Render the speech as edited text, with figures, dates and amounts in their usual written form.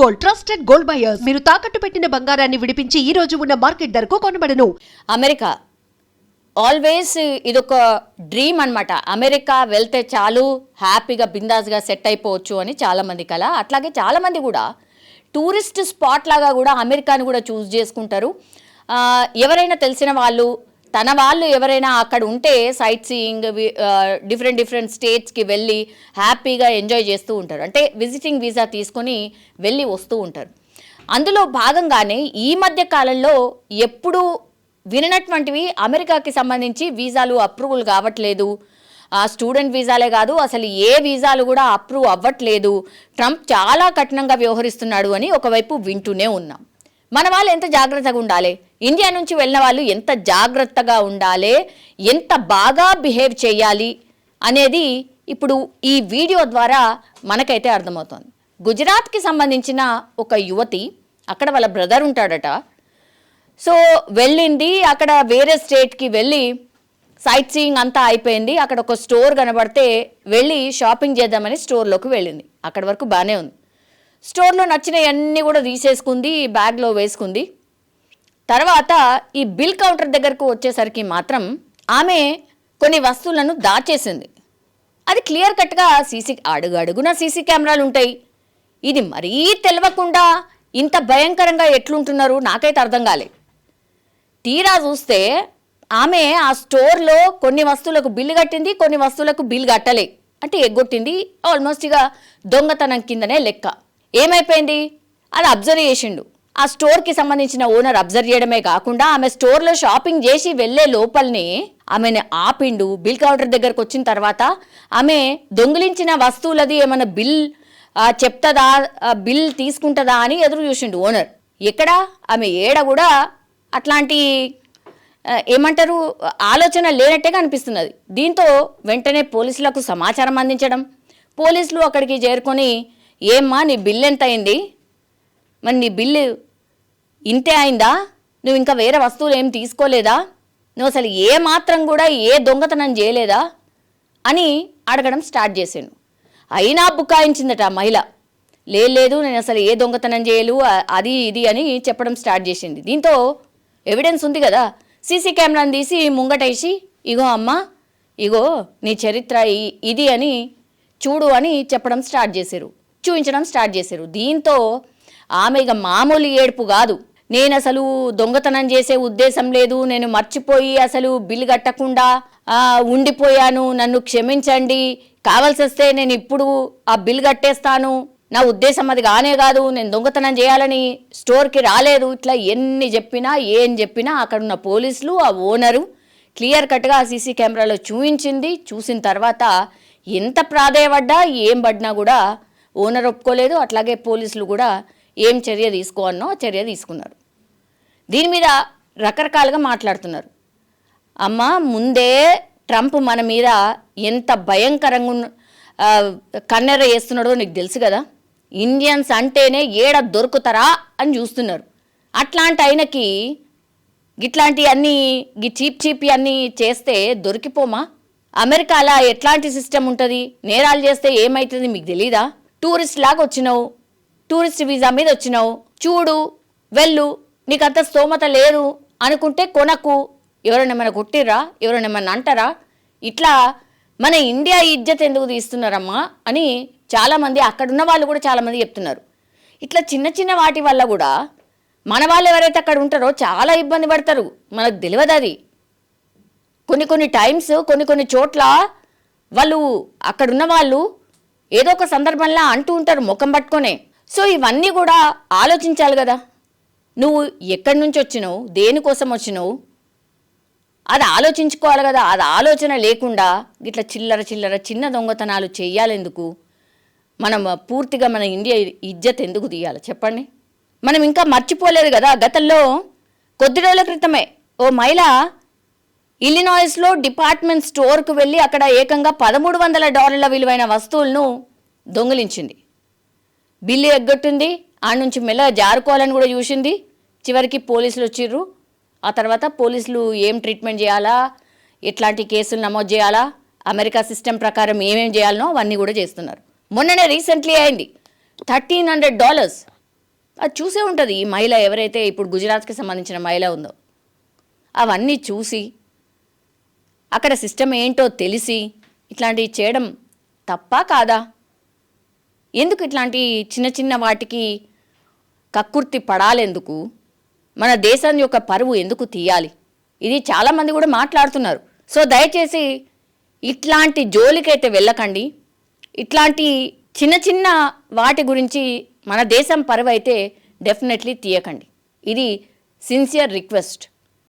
Gold, trusted gold buyers. మీరు తాకట్టు పెట్టిన బంగారాన్ని విడిపించి ఈ రోజు ఉన్న మార్కెట్ ధరకు కొనబడను. అమెరికా ఆల్వేస్ ఇదొక డ్రీమ్ అన్నమాట. అమెరికా వెళ్తే చాలు హ్యాపీగా బిందాస్గా సెట్ అయిపోవచ్చు అని చాలామంది కల. అట్లాగే చాలామంది కూడా టూరిస్ట్ స్పాట్ లాగా కూడా అమెరికాని కూడా చూస్ చేసుకుంటారు. ఎవరైనా తెలిసిన వాళ్ళు తన వాళ్ళు ఎవరైనా అక్కడ ఉంటే సైట్ సీయింగ్ డిఫరెంట్ స్టేట్స్కి వెళ్ళి హ్యాపీగా ఎంజాయ్ చేస్తూ ఉంటారు. అంటే విజిటింగ్ వీసా తీసుకొని వెళ్ళి వస్తూ ఉంటారు. అందులో భాగంగానే ఈ మధ్య కాలంలో ఎప్పుడు విననటువంటివి అమెరికాకి సంబంధించి వీసాలు అప్రూవల్ కావట్లేదు. స్టూడెంట్ వీసాలే కాదు, అసలు ఏ వీసాలు కూడా అప్రూవ్ అవ్వట్లేదు, ట్రంప్ చాలా కఠినంగా వ్యవహరిస్తున్నాడు అని ఒకవైపు వింటూనే ఉన్నాం. మన వాళ్ళు ఎంత జాగ్రత్తగా ఉండాలి, ఇండియా నుంచి వెళ్ళిన వాళ్ళు ఎంత జాగ్రత్తగా ఉండాలి, ఎంత బాగా బిహేవ్ చేయాలి అనేది ఇప్పుడు ఈ వీడియో ద్వారా మనకైతే అర్థమవుతుంది. గుజరాత్కి సంబంధించిన ఒక యువతి, అక్కడ వాళ్ళ బ్రదర్ ఉంటాడట. సో వెళ్ళింది, అక్కడ వేరే స్టేట్కి వెళ్ళి సైట్ సీయింగ్ అంతా అయిపోయింది. అక్కడ ఒక స్టోర్ కనబడితే వెళ్ళి షాపింగ్ చేద్దామని స్టోర్లోకి వెళ్ళింది. అక్కడి వరకు బాగానే ఉంది. స్టోర్లో నచ్చినవన్నీ కూడా తీసేసుకుంది, బ్యాగ్లో వేసుకుంది. తర్వాత ఈ బిల్ కౌంటర్ దగ్గరకు వచ్చేసరికి మాత్రం ఆమె కొన్ని వస్తువులను దాచేసింది. అది క్లియర్ కట్గా అడుగున సీసీ కెమెరాలు ఉంటాయి. ఇది మరీ తెలవకుండా ఇంత భయంకరంగా ఎట్లుంటున్నారు నాకైతే అర్థం కాలేదు. తీరా చూస్తే ఆమె ఆ స్టోర్లో కొన్ని వస్తువులకు బిల్లు కట్టింది, కొన్ని వస్తువులకు బిల్ కట్టలే, అంటే ఎగ్గొట్టింది. ఆల్మోస్ట్ ఇక దొంగతనం కిందనే లెక్క. ఏమైపోయింది, అది అబ్జర్వ్ చేసిండు. ఆ స్టోర్కి సంబంధించిన ఓనర్ అబ్జర్వ్ చేయడమే కాకుండా ఆమె స్టోర్లో షాపింగ్ చేసి వెళ్ళే లోపలనే ఆమెను ఆపిండు. బిల్ కౌంటర్ దగ్గరకు వచ్చిన తర్వాత ఆమె దొంగిలించిన వస్తువులది ఏమైనా బిల్ చెప్తుందా, బిల్ తీసుకుంటుందా అని ఎదురు చూసిండు ఓనర్. ఎక్కడ ఆమె ఏడ కూడా అట్లాంటి ఏమంటారు ఆలోచన లేనట్టుగా అనిపిస్తున్నది. దీంతో వెంటనే పోలీసులకు సమాచారం అందించడం, పోలీసులు అక్కడికి చేరుకొని ఏమ్మా నీ బిల్ ఎంత అయింది, మరి నీ బిల్లు ఇంతే అయిందా, నువ్వు ఇంకా వేరే వస్తువులు ఏం తీసుకోలేదా, నువ్వు అసలు ఏ మాత్రం కూడా ఏ దొంగతనం చేయలేదా అని అడగడం స్టార్ట్ చేశాను. అయినా బుకాయించిందట ఆ మహిళ. లేదు నేను అసలు ఏ దొంగతనం చేయలు, అది ఇది అని చెప్పడం స్టార్ట్ చేసింది. దీంతో ఎవిడెన్స్ ఉంది కదా, సీసీ కెమెరాని తీసి ముంగటేసి ఇగో అమ్మా ఇగో నీ చరిత్ర ఇది అని చూడు అని చెప్పడం స్టార్ట్ చేశారు, చూపించడం స్టార్ట్ చేశారు. దీంతో ఆమె ఇక మామూలు ఏడుపు కాదు, నేను అసలు దొంగతనం చేసే ఉద్దేశం లేదు, నేను మర్చిపోయి అసలు బిల్లు కట్టకుండా ఉండిపోయాను, నన్ను క్షమించండి, కావాల్సి వస్తే నేను ఇప్పుడు ఆ బిల్లు కట్టేస్తాను, నా ఉద్దేశం అది కానే కాదు, నేను దొంగతనం చేయాలని స్టోర్కి రాలేదు, ఇట్లా ఎన్ని చెప్పినా ఏం చెప్పినా అక్కడున్న పోలీసులు ఆ ఓనరు క్లియర్ కట్గా ఆ సీసీ కెమెరాలో చూపించింది. చూసిన తర్వాత ఎంత ప్రాధేయపడ్డా ఏం పడినా కూడా ఓనర్ ఒప్పుకోలేదు. అట్లాగే పోలీసులు కూడా ఏం చర్య తీసుకోవన్నో చర్య తీసుకున్నారు. దీని మీద రకరకాలుగా మాట్లాడుతున్నారు. అమ్మ ముందే ట్రంప్ మన మీద ఎంత భయంకరంగా కన్నెర చేస్తున్నాడో నీకు తెలుసు కదా, ఇండియన్స్ అంటేనే ఏడ దొరుకుతారా అని చూస్తున్నారు. అట్లాంటి ఆయనకి ఇట్లాంటి అన్నీ చీప్ అన్నీ చేస్తే దొరికిపోమా? అమెరికాలో ఎట్లాంటి సిస్టమ్ ఉంటుంది, నేరాలు చేస్తే ఏమవుతుంది మీకు తెలీదా? టూరిస్ట్ లాగా వచ్చినావు, టూరిస్ట్ వీసా మీద వచ్చినావు, చూడు వెళ్ళు, నీకు అంత స్తోమత లేదు అనుకుంటే కొనకు, ఎవరైనా ఏమైనా కొట్టిర్రా, ఎవరైనా ఏమన్నా అంటారా, ఇట్లా మన ఇండియా ఇజ్జత్ ఎందుకు తీస్తున్నారమ్మా అని చాలామంది అక్కడున్న వాళ్ళు కూడా చాలామంది చెప్తున్నారు. ఇట్లా చిన్న వాటి వల్ల కూడా మన వాళ్ళు ఎవరైతే అక్కడ ఉంటారో చాలా ఇబ్బంది పడతారు. మనకు తెలియదు అది. కొన్ని టైమ్స్ కొన్ని చోట్ల వాళ్ళు అక్కడున్న వాళ్ళు ఏదో ఒక సందర్భంలో అంటూ ఉంటారు ముఖం పట్టుకొనే. సో ఇవన్నీ కూడా ఆలోచించాలి కదా, నువ్వు ఎక్కడి నుంచి వచ్చినావు, దేనికోసం వచ్చినావు, అది ఆలోచించుకోవాలి కదా. అది ఆలోచన లేకుండా ఇట్లా చిల్లర చిన్న దొంగతనాలు చేయాలెందుకు? మనం పూర్తిగా మన ఇండియా ఇజ్జత్ ఎందుకు తీయాలి చెప్పండి? మనం ఇంకా మర్చిపోలేదు కదా, గతంలో కొద్ది రోజుల క్రితమే ఓ మహిళ ఇల్లినాయిస్లో డిపార్ట్మెంట్ స్టోర్కు వెళ్ళి అక్కడ ఏకంగా $1,300 విలువైన వస్తువులను దొంగిలించింది. బిల్లు ఎగ్గొట్టింది, ఆ నుంచి మెల్లగా జారుకోవాలని కూడా చూసింది. చివరికి పోలీసులు వచ్చిర్రు. ఆ తర్వాత పోలీసులు ఏం ట్రీట్మెంట్ చేయాలా, ఎట్లాంటి కేసులు నమోదు చేయాలా, అమెరికా సిస్టమ్ ప్రకారం ఏమేం చేయాలనో అవన్నీ కూడా చేస్తున్నారు. మొన్ననే రీసెంట్లీ అయింది $1,300 అది చూసే ఉంటుంది ఈ మహిళ ఎవరైతే ఇప్పుడు గుజరాత్కి సంబంధించిన మహిళ ఉందో. అవన్నీ చూసి అక్కడ సిస్టమ్ ఏంటో తెలిసి ఇట్లాంటివి చేయడం తప్పా కాదా? ఎందుకు ఇట్లాంటి చిన్న చిన్న వాటికి కక్కుర్తి పడాలెందుకు? మన దేశం యొక్క పరువు ఎందుకు తీయాలి? ఇది చాలామంది కూడా మాట్లాడుతున్నారు. సో దయచేసి ఇట్లాంటి జోలికైతే వెళ్ళకండి. ఇట్లాంటి చిన్న చిన్న వాటి గురించి మన దేశం పరువు అయితే డెఫినెట్లీ తీయకండి. ఇది సిన్సియర్ రిక్వెస్ట్.